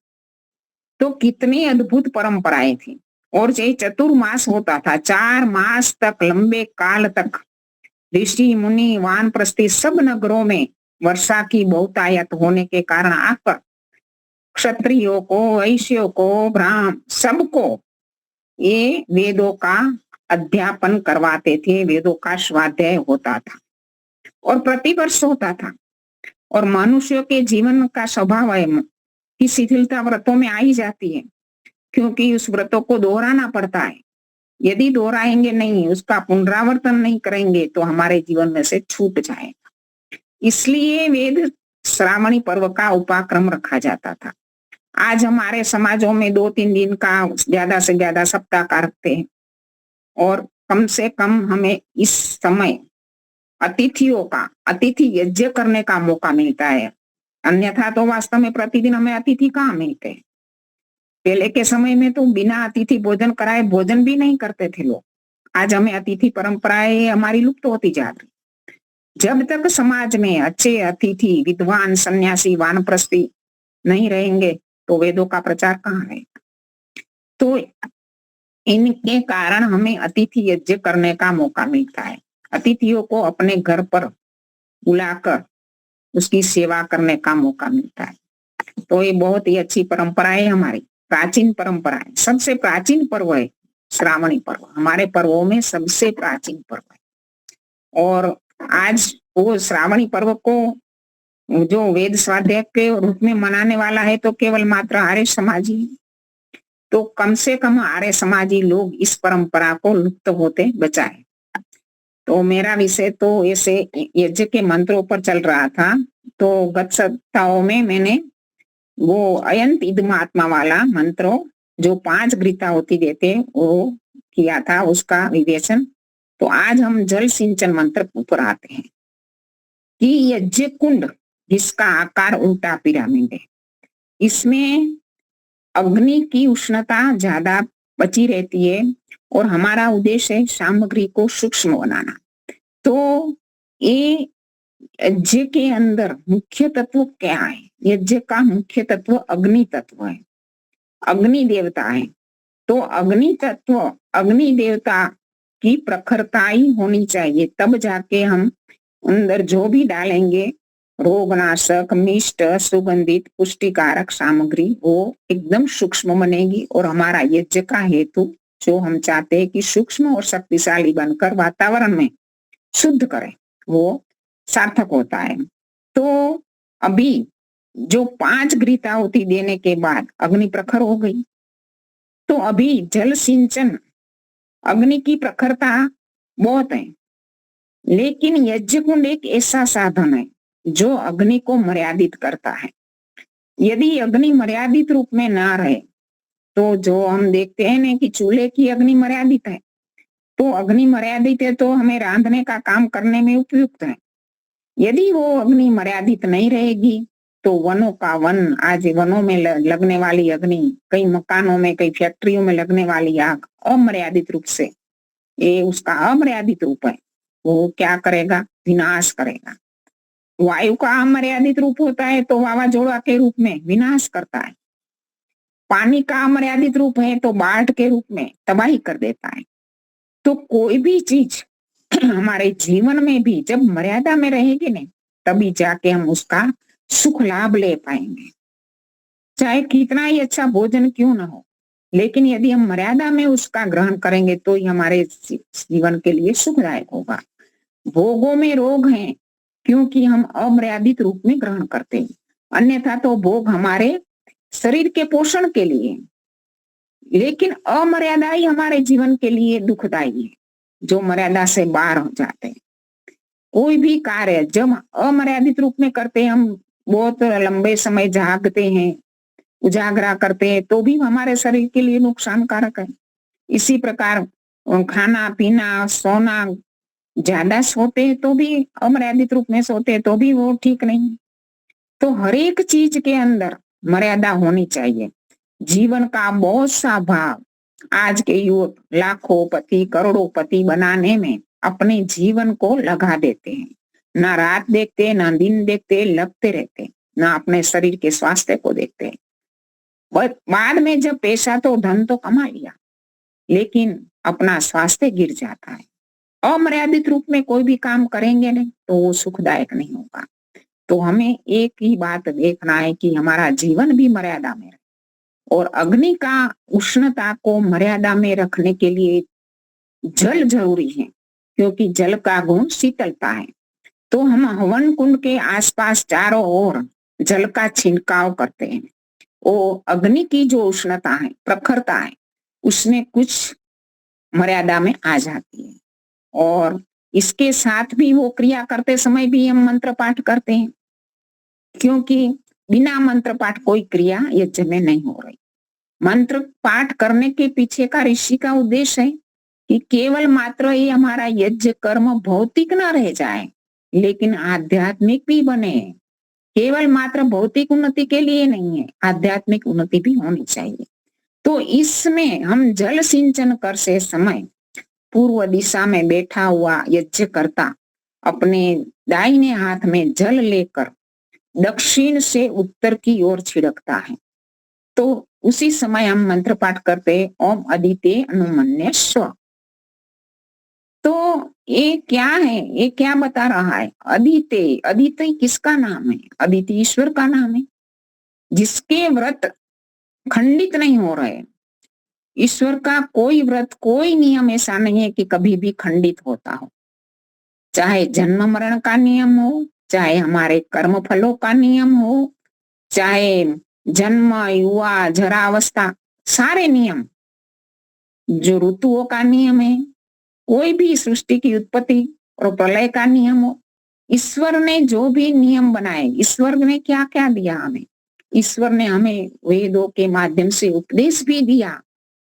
तो कितनी अद्भुत परंपराएं थी। और ये चतुर्मास होता था, 4 मास तक, लंबे काल तक ऋषि मुनि वानप्रस्थी सब नगरों में वर्षा की बहुतायत होने के कारण आकर क्षत्रियों को, वैश्यों को, ब्राह्मण सबको ये वेदों का अध्यापन करवाते थे। वेदों का स्वाध्याय होता था और प्रतिवर्ष होता था। और मनुष्यों के जीवन का स्वभाव है कि शिथिलता व्रतों में आई जाती है, क्योंकि उस व्रतों को दोहराना पड़ता है। यदि दोहराएंगे नहीं, उसका पुनरावर्तन नहीं करेंगे तो हमारे जीवन में से छूट जाएगा। इसलिए वेद श्रावणी पर्व का उपाक्रम रखा जाता था। आज हमारे समाजों में 2-3 दिन का, ज्यादा से ज्यादा सप्ताह का रखते हैं, और कम से कम हमें इस समय अतिथियों का, अतिथि यज्ञ करने का मौका मिलता है। अन्यथा तो वास्तव में प्रतिदिन हमें अतिथि कहाँ मिलते हैं। पहले के समय में तो बिना अतिथि भोजन कराए भोजन भी नहीं करते थे लोग। आज हमें अतिथि परंपराएं हमारी लुप्त होती जा रही। जब तक समाज में अच्छे अतिथि, विद्वान, सन्यासी, वानप्रस्थी नहीं रहेंगे तो वेदों का प्रचार कहाँ रहेगा। तो इनके कारण हमें अतिथि यज्ञ करने का मौका मिलता है। अतिथियों को अपने घर पर बुलाकर उसकी सेवा करने का मौका मिलता है। तो ये बहुत ही अच्छी परंपरा है, हमारी प्राचीन परंपरा है। सबसे प्राचीन पर्व है श्रावणी पर्व, हमारे पर्वों में सबसे प्राचीन पर्व है। और आज वो श्रावणी पर्व को जो वेद स्वाध्याय के रूप में मनाने वाला है तो केवल मात्र आर्य समाजी है। तो कम से कम आर्य समाजी लोग इस परंपरा को लुप्त होते बचाए। तो मेरा विषय तो ऐसे यज्ञ के मंत्रों पर चल रहा था। तो गत सप्ताहों में मैंने वो अयंत इदमात्मा वाला मंत्रों जो 5 गृता होती देते वो किया था, उसका विवेचन। तो आज हम जल सिंचन मंत्र पर आते हैं कि यज्ञ कुंड जिसका आकार उल्टा पिरामिड है, इसमें अग्नि की उष्णता ज्यादा बची रहती है और हमारा उद्देश्य है सामग्री को सूक्ष्म बनाना। तो ये यज्ञ के अंदर मुख्य तत्व क्या है? यज्ञ का मुख्य तत्व अग्नि तत्व है, अग्नि देवता है। तो अग्नि तत्व, अग्नि देवता की प्रखरता ही होनी चाहिए, तब जाके हम अंदर जो भी डालेंगे रोगनाशक, मिष्ट, सुगंधित, पुष्टिकारक सामग्री वो एकदम सूक्ष्म बनेगी और हमारा यज्ञ का हेतु जो हम चाहते हैं कि सूक्ष्म और शक्तिशाली बनकर वातावरण में शुद्ध करें वो सार्थक होता है। तो अभी जो 5 गृताहुति देने के बाद अग्नि प्रखर हो गई, तो अभी जल सिंचन अग्नि की प्रखरता बहुत है, लेकिन यज्ञ कुंड एक ऐसा साधन है जो अग्नि को मर्यादित करता है। यदि अग्नि मर्यादित रूप में ना रहे तो जो हम देखते हैं ना कि चूल्हे की अग्नि मर्यादित है, तो अग्नि मर्यादित है तो हमें रांधने का काम करने में उपयुक्त है। यदि वो अग्नि मर्यादित नहीं रहेगी तो वनों का वन, आज वनों में लगने वाली अग्नि, कई मकानों में, कई फैक्ट्रियों में लगने वाली आग अमर्यादित रूप से, ये उसका अमर्यादित रूप है, वो क्या करेगा? विनाश करेगा। वायु का अमर्यादित रूप होता है तो वावाजोड़ा के रूप में विनाश करता है। पानी का अमर्यादित रूप है तो बाढ़ के रूप में तबाही कर देता है। तो कोई भी चीज हमारे जीवन में भी जब मर्यादा में रहेगी ना, तभी जाके हम उसका सुख लाभ ले पाएंगे। चाहे कितना ही अच्छा भोजन क्यों ना हो, लेकिन यदि हम मर्यादा में उसका ग्रहण करेंगे तो ही हमारे जीवन के लिए सुखदायक होगा। भोगों में रोग हैं क्योंकि हम अमर्यादित रूप में ग्रहण करते हैं, अन्यथा तो भोग हमारे शरीर के पोषण के लिए, लेकिन अमर्यादा ही हमारे जीवन के लिए दुखदायी है, जो मर्यादा से बाहर हो जाते हैं। कोई भी कार्य जब अमर्यादित रूप में करते हैं, हम बहुत लंबे समय जागते हैं, उजागरा करते हैं, तो भी हमारे शरीर के लिए नुकसानकारक है। इसी प्रकार खाना पीना, सोना, ज्यादा सोते हैं तो भी, अमर्यादित रूप में सोते हैं तो भी वो ठीक नहीं। तो हर एक चीज के अंदर मर्यादा होनी चाहिए। जीवन का बहुत सा भाग आज के युवक लाखों पति, करोड़ों पति बनाने में अपने जीवन को लगा देते हैं, ना रात देखते, ना दिन देखते, लगते रहते, ना अपने शरीर के स्वास्थ्य को देखते। बाद में जब पैसा तो धन तो कमा लिया, लेकिन अपना स्वास्थ्य गिर जाता है। अमर्यादित रूप में कोई भी काम करेंगे नहीं तो वो सुखदायक नहीं होगा। तो हमें एक ही बात देखना है कि हमारा जीवन भी मर्यादा में रहे, और अग्नि का उष्णता को मर्यादा में रखने के लिए जल जरूरी है, क्योंकि जल का गुण शीतलता है। तो हम हवन कुंड के आसपास चारों ओर जल का छिड़काव करते हैं। वो अग्नि की जो उष्णता है, प्रखरता है, उसमें कुछ मर्यादा में आ जाती है। और इसके साथ भी वो क्रिया करते समय भी हम मंत्र पाठ करते हैं, क्योंकि बिना मंत्र पाठ कोई क्रिया यज्ञ में नहीं हो रही। मंत्र पाठ करने के पीछे का ऋषि का उद्देश्य है कि केवल मात्र ये हमारा यज्ञ कर्म भौतिक ना रह जाए, लेकिन आध्यात्मिक भी बने। केवल मात्र भौतिक उन्नति के लिए नहीं है, आध्यात्मिक उन्नति भी होनी चाहिए। तो इसमें हम जल सिंचन करते समय पूर्व दिशा में बैठा हुआ यज्ञ करता अपने दाहिने हाथ में जल लेकर दक्षिण से उत्तर की ओर छिड़कता है। तो उसी समय हम मंत्र पाठ करते हैं, ओम अदिते अनुमन्य स्व। तो ये क्या है, ये क्या बता रहा है? अदिते, अदिते किसका नाम है? अदिति ईश्वर का नाम है, जिसके व्रत खंडित नहीं हो रहे। ईश्वर का कोई व्रत, कोई नियम ऐसा नहीं है कि कभी भी खंडित होता हो। चाहे जन्म मरण का नियम हो, चाहे हमारे कर्म फलों का नियम हो, चाहे जन्म, युवा, जरावस्था, सारे नियम, जो ऋतुओं का नियम है, कोई भी सृष्टि की उत्पत्ति और प्रलय का नियम हो, ईश्वर ने जो भी नियम बनाए, ईश्वर ने क्या क्या दिया हमें? ईश्वर ने हमें वेदों के माध्यम से उपदेश भी दिया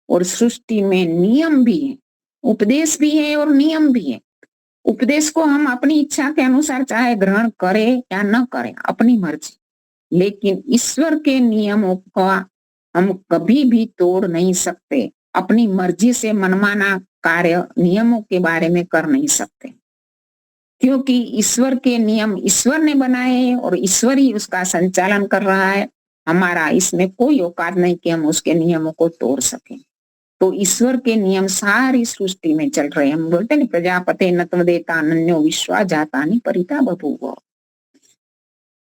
और सृष्टि में नियम भी है, उपदेश भी है और नियम भी है। उपदेश को हम अपनी इच्छा के अनुसार चाहे ग्रहण करें या न करें, अपनी मर्जी, लेकिन ईश्वर के नियमों का हम कभी भी तोड़ नहीं सकते। अपनी मर्जी से मनमाना कार्य नियमों के बारे में कर नहीं सकते, क्योंकि ईश्वर के नियम ईश्वर ने बनाए हैं और ईश्वर ही उसका संचालन कर रहा है। हमारा इसमें कोई औकात नहीं कि हम उसके नियमों को तोड़ सकें। तो ईश्वर के नियम सारी सृष्टि में चल रहे हैं। हम बोलते हैं प्रजापते नत्वदेता अनन्यो विश्वा जातानि परिता बभूव।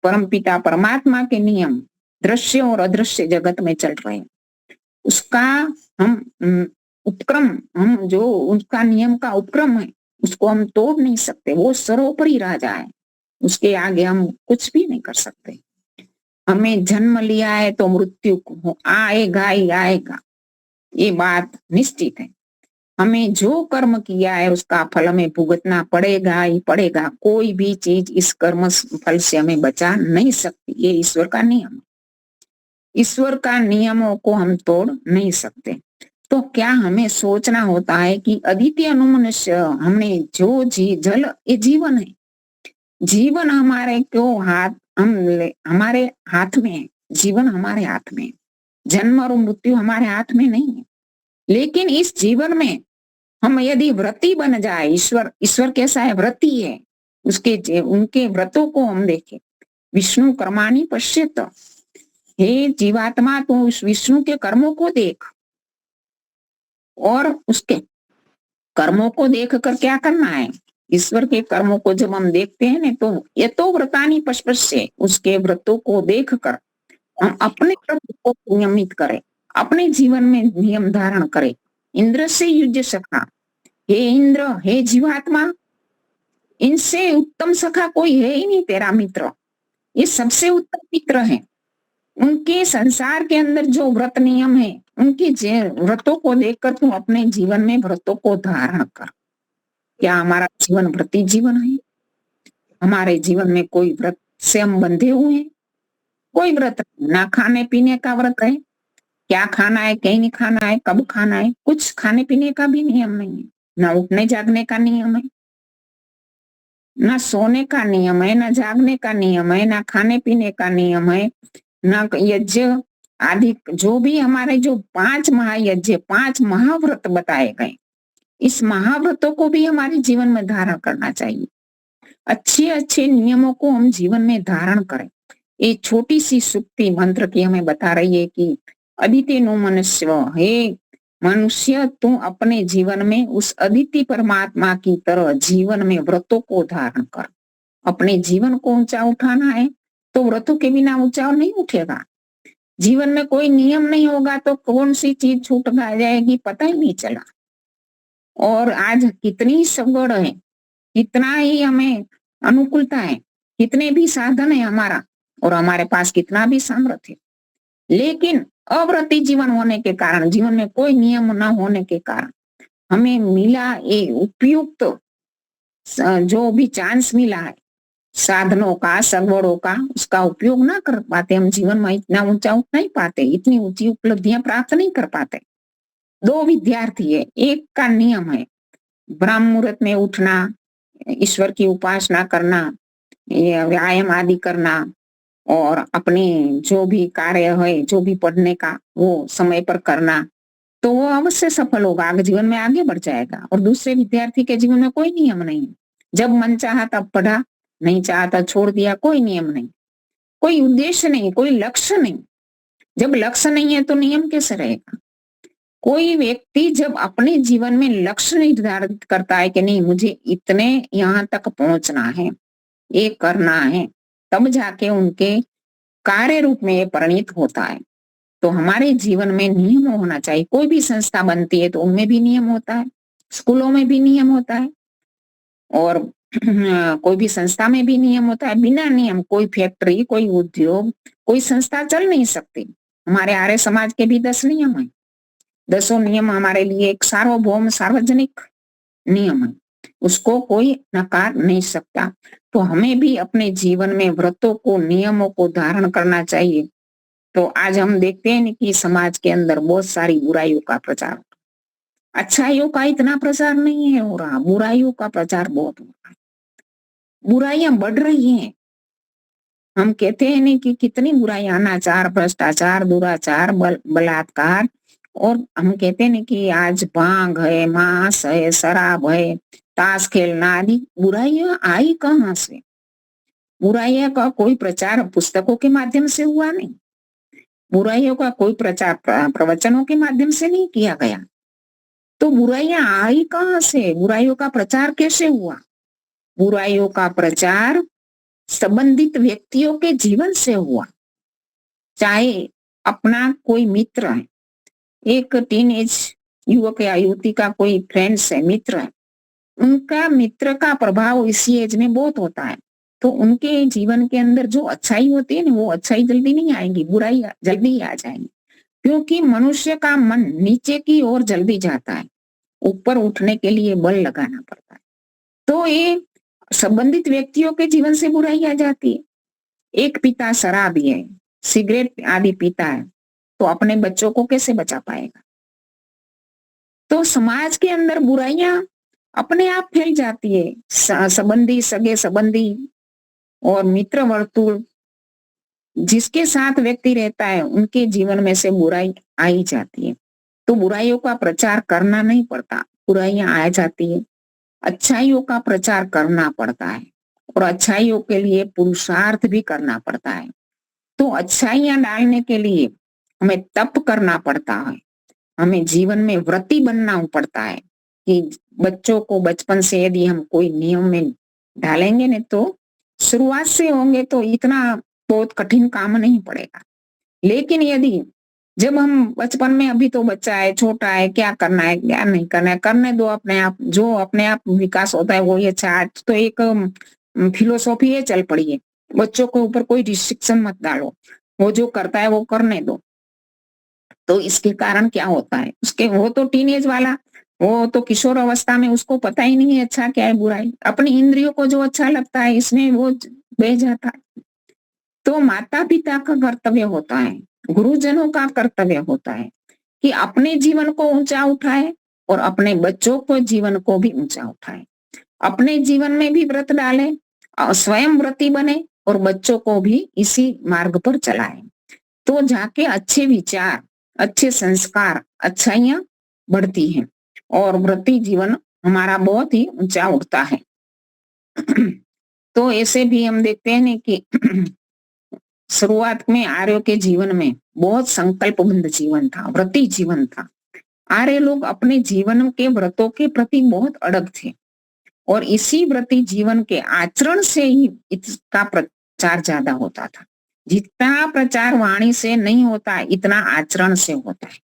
परमपिता परमात्मा के नियम दृश्य और अदृश्य जगत में चल रहे हैं। उसका हम उपक्रम, हम जो उसका नियम का उपक्रम है, उसको हम तोड़ नहीं सकते। वो सर्वोपरि राजा है, उसके आगे हम कुछ भी नहीं कर सकते। हमें जन्म लिया है तो मृत्यु आएगा ही आएगा, ये बात निश्चित है। हमें जो कर्म किया है उसका फल हमें भुगतना पड़ेगा ही पड़ेगा। कोई भी चीज इस कर्म फल से हमें बचा नहीं सकती। ये ईश्वर का नियम है। ईश्वर का नियमों को हम तोड़ नहीं सकते। तो क्या हमें सोचना होता है कि अदिति अनुमनुष्य, हमने जो जल, ये जीवन है। जीवन हमारे क्यों हाथ, हमारे हाथ में है। जीवन हमारे हाथ में है, जन्म और मृत्यु हमारे हाथ में नहीं है। लेकिन इस जीवन में हम यदि व्रती बन जाए, ईश्वर कैसा है? व्रती है। उनके व्रतों को हम देखें। विष्णु कर्माणि पश्यत, हे जीवात्मा तू उस विष्णु के कर्मों को देख, और उसके कर्मों को देख कर क्या करना है? ईश्वर के कर्मों को जब हम देखते हैं ना, तो ये तो व्रतानि पश्पश्य, उसके व्रतों को देख कर हम अपने व्रतों को नियमित करें, अपने जीवन में नियम धारण करें। इंद्र से युज्य सखा, हे इंद्र, हे जीवात्मा, इनसे उत्तम सखा कोई है ही नहीं तेरा मित्र। ये सबसे उत्तम मित्र है। उनके संसार के अंदर जो व्रत नियम है, उनके व्रतों को देखकर तुम अपने जीवन में व्रतों को धारण कर। क्या हमारा जीवन व्रती जीवन है? हमारे जीवन में कोई व्रत से हम बंधे हुए हैं? कोई व्रत ना खाने पीने का व्रत है, क्या खाना है, कहीं नहीं खाना है, कब खाना है, कुछ खाने पीने का भी नियम नहीं है। ना उठने जागने का नियम है, ना सोने का नियम है, ना जागने का नियम है, ना खाने पीने का नियम है, ना यज्ञ आदि। जो भी हमारे जो 5 महायज्ञ, 5 महाव्रत बताए गए, इस महाव्रतों को भी हमारे जीवन में धारण करना चाहिए। अच्छे अच्छे नियमों को हम जीवन में धारण करें। ये छोटी सी सुक्ति मंत्र की हमें बता रही है कि अदिति नो मनुष्य, हे मनुष्य, तू अपने जीवन में उस अदिति परमात्मा की तरह जीवन में व्रतों को धारण कर। अपने जीवन को ऊंचा उठाना है तो व्रतों के बिना ऊंचा नहीं उठेगा। जीवन में कोई नियम नहीं होगा तो कौन सी चीज छूट जाएगी पता ही नहीं चला। और आज कितनी सगवड़ है, कितना ही हमें अनुकूलता है, कितने भी साधन है हमारा, और हमारे पास कितना भी सामर्थ्य है, लेकिन अव्रती जीवन होने के कारण, जीवन में कोई नियम न होने के कारण हमें मिला ये उपयुक्त जो भी चांस मिला है साधनों का, सगवड़ों का, उसका उपयोग ना कर पाते। हम जीवन में इतना ऊंचा उठ नहीं पाते, इतनी ऊंची उपलब्धियां प्राप्त नहीं कर पाते। 2 विद्यार्थी है, एक का नियम है ब्रह्म मुहूर्त में उठना, ईश्वर की उपासना करना, व्यायाम आदि करना, और अपने जो भी कार्य है, जो भी पढ़ने का, वो समय पर करना, तो वो अवश्य सफल होगा, आगे जीवन में आगे बढ़ जाएगा। और दूसरे विद्यार्थी के जीवन में कोई नियम नहीं, जब मन चाहा तब पढ़ा, नहीं चाहा तो छोड़ दिया, कोई नियम नहीं, कोई उद्देश्य नहीं, कोई लक्ष्य नहीं। जब लक्ष्य नहीं है तो नियम कैसे रहेगा? कोई व्यक्ति जब अपने जीवन में लक्ष्य निर्धारित करता है कि नहीं मुझे इतने यहाँ तक पहुंचना है, ये करना है, तब जाके उनके कार्य रूप में ये परिणित होता है। तो हमारे जीवन में नियम होना चाहिए। कोई भी संस्था बनती है तो उनमें भी नियम होता है, स्कूलों में भी नियम होता है, और कोई भी संस्था में भी नियम होता है। बिना नियम कोई फैक्ट्री, कोई उद्योग, कोई संस्था चल नहीं सकती। हमारे आर्य समाज के भी 10 नियम है। 10 नियम हमारे लिए एक सार्वभौम सार्वजनिक नियम है, उसको कोई नकार नहीं सकता। तो हमें भी अपने जीवन में व्रतों को, नियमों को धारण करना चाहिए। तो आज हम देखते हैं कि समाज के अंदर बहुत सारी बुराइयों का प्रचार, अच्छाइयों का इतना प्रचार नहीं है हो रहा, बुराइयों का प्रचार बहुत हो रहा है। बुराइयां बढ़ रही हैं। हम कहते हैं नहीं कि कितनी बुराइयां, अनाचार, भ्रष्टाचार, दुराचार, बलात्कार, और हम कहते हैं नहीं कि आज भांग है, मांस है, शराब है, ताश खेलना आदि। बुराइयां आई कहाँ से? बुराइयां का कोई प्रचार पुस्तकों के माध्यम से हुआ नहीं, बुराइयों का कोई प्रचार प्रवचनों के माध्यम से नहीं किया गया। तो बुराइयां आई कहाँ से? बुराइयों का प्रचार कैसे हुआ? बुराइयों का प्रचार संबंधित व्यक्तियों के जीवन से हुआ। चाहे अपना कोई मित्र है, एक टीनेज युवक या युवती का कोई फ्रेंड्स है, मित्र है, उनका मित्र का प्रभाव इसी एज में बहुत होता है। तो उनके जीवन के अंदर जो अच्छाई होती है ना, वो अच्छाई जल्दी नहीं आएगी, बुराई जल्दी ही आ जाएगी। क्योंकि मनुष्य का मन नीचे की ओर जल्दी जाता है, ऊपर उठने के लिए बल लगाना पड़ता है। तो ये संबंधित व्यक्तियों के जीवन से बुराई आ जाती है। एक पिता शराबी है, सिगरेट आदि पीता है, तो अपने बच्चों को कैसे बचा पाएगा? तो समाज के अंदर बुराइयां अपने आप फैल जाती है। संबंधी, सगे संबंधी और मित्र वर्तुल जिसके साथ व्यक्ति रहता है, उनके जीवन में से बुराई आ ही जाती है। तो बुराइयों का प्रचार करना नहीं पड़ता, बुराइयां आ जाती है। अच्छाइयों का प्रचार करना पड़ता है, और अच्छाइयों के लिए पुरुषार्थ भी करना पड़ता है। तो अच्छाइयां डालने के लिए हमें तप करना पड़ता है, हमें जीवन में व्रती बनना पड़ता है। कि बच्चों को बचपन से यदि हम कोई नियम में डालेंगे न, तो शुरुआत से होंगे तो इतना बहुत कठिन काम नहीं पड़ेगा। लेकिन यदि जब हम बचपन में, अभी तो बच्चा है, छोटा है, क्या करना है क्या नहीं करना है, करने दो अपने आप, जो अपने आप विकास होता है वो ही अच्छा। आज तो एक फिलोसॉफी है चल पड़ी है, बच्चों के ऊपर कोई रिस्ट्रिक्शन मत डालो, वो जो करता है वो करने दो। तो इसके कारण क्या होता है, उसके वो तो टीनेज वाला, वो तो किशोर अवस्था में, उसको पता ही नहीं है अच्छा क्या है बुराई। अपनी इंद्रियों को जो अच्छा लगता है इसमें वो बह जाता है। तो माता पिता का कर्तव्य होता है, गुरुजनों का कर्तव्य होता है कि अपने जीवन को ऊंचा उठाए और अपने बच्चों को जीवन को भी ऊंचा उठाए। अपने जीवन में भी व्रत डाले और स्वयं व्रती बने, और बच्चों को भी इसी मार्ग पर चलाए। तो जाके अच्छे विचार, अच्छे संस्कार, अच्छाइयां बढ़ती हैं और व्रती जीवन हमारा बहुत ही ऊंचा उठता है। तो ऐसे भी हम देखते हैं ना कि शुरुआत में आर्यों के जीवन में बहुत संकल्पबद्ध जीवन था, व्रती जीवन था। आर्य लोग अपने जीवन के व्रतों के प्रति बहुत अड़ग थे, और इसी व्रती जीवन के आचरण से ही इसका प्रचार ज्यादा होता था। जितना प्रचार वाणी से नहीं होता, इतना आचरण से होता है।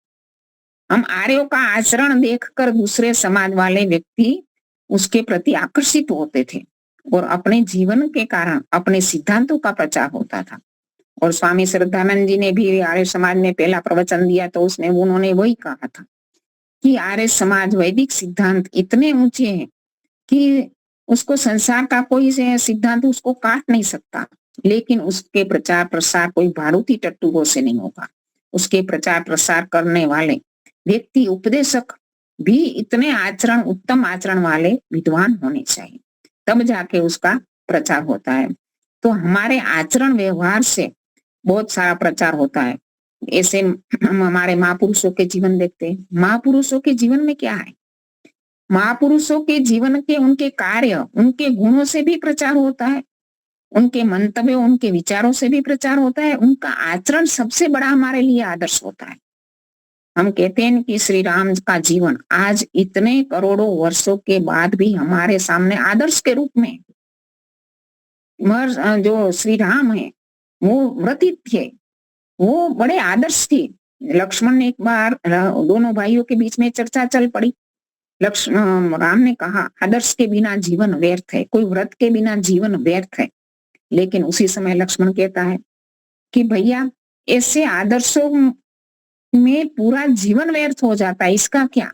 हम आर्यों का आचरण देखकर दूसरे समाज वाले व्यक्ति उसके प्रति आकर्षित होते थे, और अपने जीवन के कारण अपने सिद्धांतों का प्रचार होता था। और स्वामी श्रद्धानंद जी ने भी आर्य समाज में पहला प्रवचन दिया, तो उसमें उन्होंने वही कहा था कि आर्य समाज वैदिक सिद्धांत इतने ऊंचे हैं कि उसको संसार का कोई सिद्धांत उसको काट नहीं सकता, लेकिन उसके प्रचार प्रसार कोई भारूती टट्टुओं से नहीं होगा। उसके प्रचार प्रसार करने वाले व्यक्ति, उपदेशक भी इतने आचरण, उत्तम आचरण वाले विद्वान होने चाहिए, तब जाके उसका प्रचार होता है। तो हमारे आचरण व्यवहार से बहुत सारा प्रचार होता है। ऐसे हम हमारे महापुरुषों के जीवन देखते हैं। महापुरुषों के जीवन में क्या है, महापुरुषों के जीवन के उनके कार्य, उनके गुणों से भी प्रचार होता है, उनके मंतव्यों, उनके विचारों से भी प्रचार होता है। उनका आचरण सबसे बड़ा हमारे लिए आदर्श होता है। हम कहते हैं कि श्री राम का जीवन आज इतने करोड़ों वर्षों के बाद भी हमारे सामने आदर्श के रूप में, जो श्री राम है वो व्रती थे, वो बड़े आदर्श थे। लक्ष्मण ने एक बार, दोनों भाइयों के बीच में चर्चा चल पड़ी। राम ने कहा आदर्श के बिना जीवन व्यर्थ है, कोई व्रत के बिना जीवन व्यर्थ है। लेकिन उसी समय लक्ष्मण कहता है कि भैया ऐसे आदर्शों में पूरा जीवन व्यर्थ हो जाता है, इसका क्या?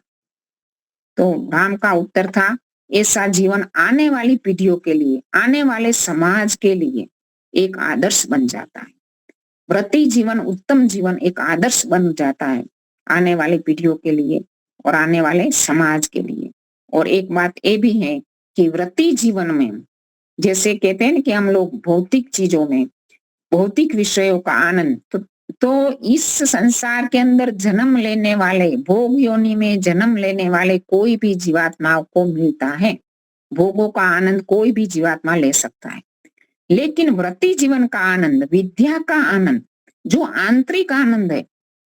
तो राम का उत्तर था, ऐसा जीवन आने वाली पीढ़ियों के लिए, आने वाले समाज के लिए एक आदर्श बन जाता है। व्रती जीवन, उत्तम जीवन एक आदर्श बन जाता है आने वाली पीढ़ियों के लिए और आने वाले समाज के लिए। और एक बात ये भी है कि व्रती जीवन में, जैसे कहते हैं कि हम लोग भौतिक चीजों में, भौतिक विषयों का आनंद, तो इस संसार के अंदर जन्म लेने वाले, भोग योनि में जन्म लेने वाले कोई भी जीवात्मा को मिलता है। भोगों का आनंद कोई भी जीवात्मा ले सकता है, लेकिन व्रती जीवन का आनंद, विद्या का आनंद, जो आंतरिक आनंद है,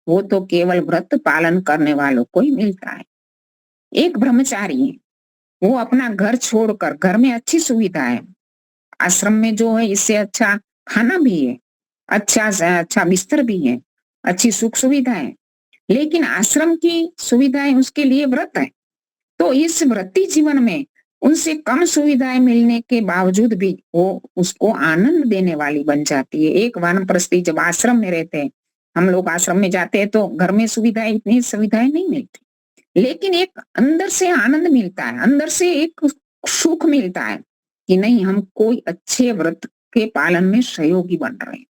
वो तो केवल व्रत पालन करने वालों को ही मिलता है। एक ब्रह्मचारी है, वो अपना घर छोड़कर, घर में अच्छी सुविधा है, आश्रम में जो है इससे अच्छा खाना भी है, अच्छा से अच्छा बिस्तर भी है, अच्छी सुख सुविधा है, लेकिन आश्रम की सुविधाएं उसके लिए व्रत है। तो इस व्रती जीवन में उनसे कम सुविधाएं मिलने के बावजूद भी वो उसको आनंद देने वाली बन जाती है। एक वानप्रस्थी जब आश्रम में रहते हैं, हम लोग आश्रम में जाते हैं तो घर में सुविधाएं, इतनी सुविधाएं नहीं मिलती, लेकिन एक अंदर से आनंद मिलता है, अंदर से एक सुख मिलता है कि नहीं, हम कोई अच्छे व्रत के पालन में सहयोगी बन रहे हैं।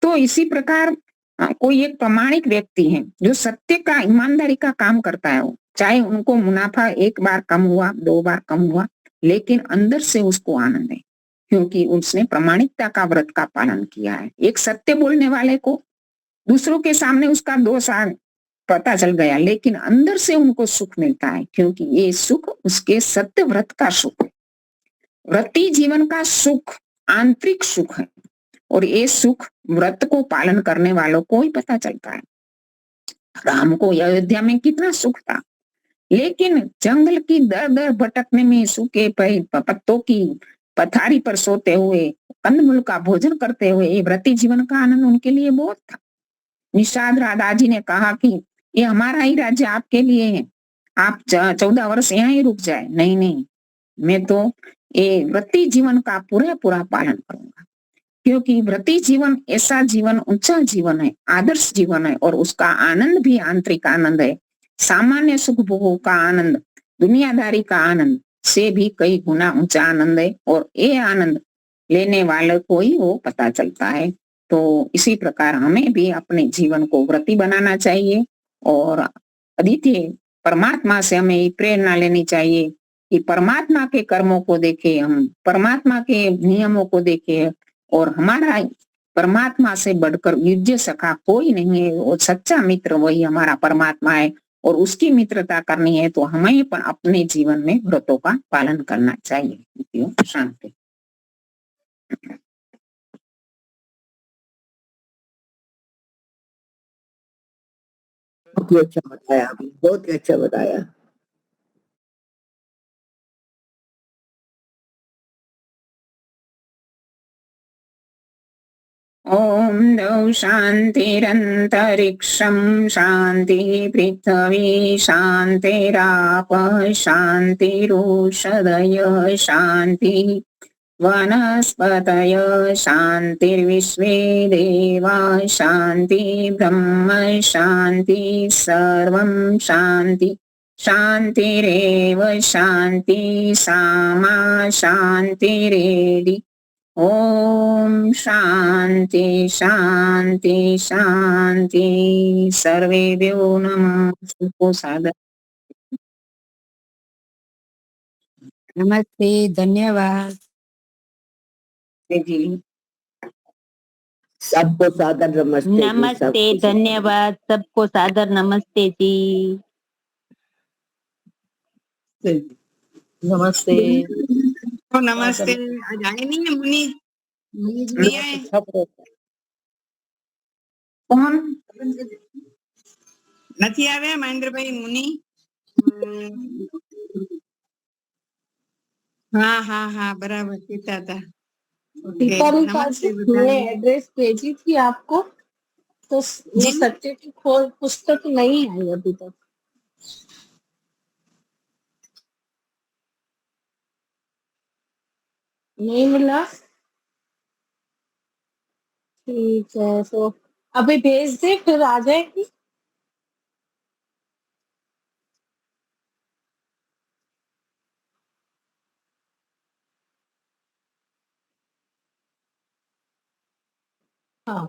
तो इसी प्रकार कोई एक प्रामाणिक व्यक्ति है जो सत्य का, ईमानदारी का काम करता है, चाहे उनको मुनाफा एक बार कम हुआ, 2 बार कम हुआ, लेकिन अंदर से उसको आनंद है, क्योंकि उसने प्रामाणिकता का व्रत का पालन किया है। एक सत्य बोलने वाले को दूसरों के सामने उसका दोष पता चल गया, लेकिन अंदर से उनको सुख मिलता है, क्योंकि ये सुख उसके सत्य व्रत का सुख है। व्रती जीवन का सुख आंतरिक सुख है, और ये सुख व्रत को पालन करने वालों को ही पता चलता है। राम को अयोध्या में कितना सुख था, लेकिन जंगल की दर दर भटकने में, सूखे पत्तों की पथारी पर सोते हुए, कंदमूल का भोजन करते हुए, ये व्रती जीवन का आनंद उनके लिए बहुत था। निषाद राधा जी ने कहा कि ये हमारा ही राज्य आपके लिए है, आप 14 वर्ष यहाँ ही रुक जाए। नहीं नहीं, मैं तो ये व्रती जीवन का पूरा पूरा पालन करूंगा, क्योंकि व्रती जीवन ऐसा जीवन, ऊंचा जीवन है, आदर्श जीवन है, और उसका आनंद भी आंतरिक आनंद है। सामान्य सुख भोगों का आनंद, दुनियादारी का आनंद से भी कई गुना ऊंचा आनंद है, और ये आनंद लेने वाले को ही वो पता चलता है। तो इसी प्रकार हमें भी अपने जीवन को व्रती बनाना चाहिए, और अद्वितीय परमात्मा से हमें प्रेरणा लेनी चाहिए कि परमात्मा के कर्मों को देखे, हम परमात्मा के नियमों को देखे, और हमारा परमात्मा से बढ़कर युज्य सखा कोई नहीं है, वो सच्चा मित्र वही हमारा परमात्मा है, और उसकी मित्रता करनी है तो हमें पण अपने जीवन में व्रतों का पालन करना चाहिए। शांति। बहुत ही अच्छा बताया आपने, बहुत ही अच्छा बताया। ओम द्यौ शान्तिरन्तरिक्षं शान्ति पृथ्वी शान्तिराप शान्तिरोषधय शान्ति वनस्पतय शान्तिर्विश्वे देवा शान्ति ब्रह्म शान्ति सर्वं शान्ति शान्तिरेव शान्ति सामा शान्तिरेधि। ओम शांति शांति शांति। सर्वेभ्यो नमः। सबको सादर नमस्ते, धन्यवाद जी। सबको सादर नमस्ते जी, नमस्ते, सबको धन्यवाद, सबको सादर नमस्ते जी। नमस्ते। तो नमस्ते। आज आए नहीं है मुनि, मुनि जी नहीं आए। कौन? નથી આવ્યા મહેન્દ્રભાઈ મુનિ? हाँ हाँ हाँ बराबर कहता था। ओके, दीपाली का नमस्ते मैं बधाई। एड्रेस भेजी थी आपको, तो वो जी सत्य की खोज पुस्तक नहीं आई अभी तक। नहीं मिला? ठीक है, तो अभी भेज दे, फिर आ जाएगी। हाँ।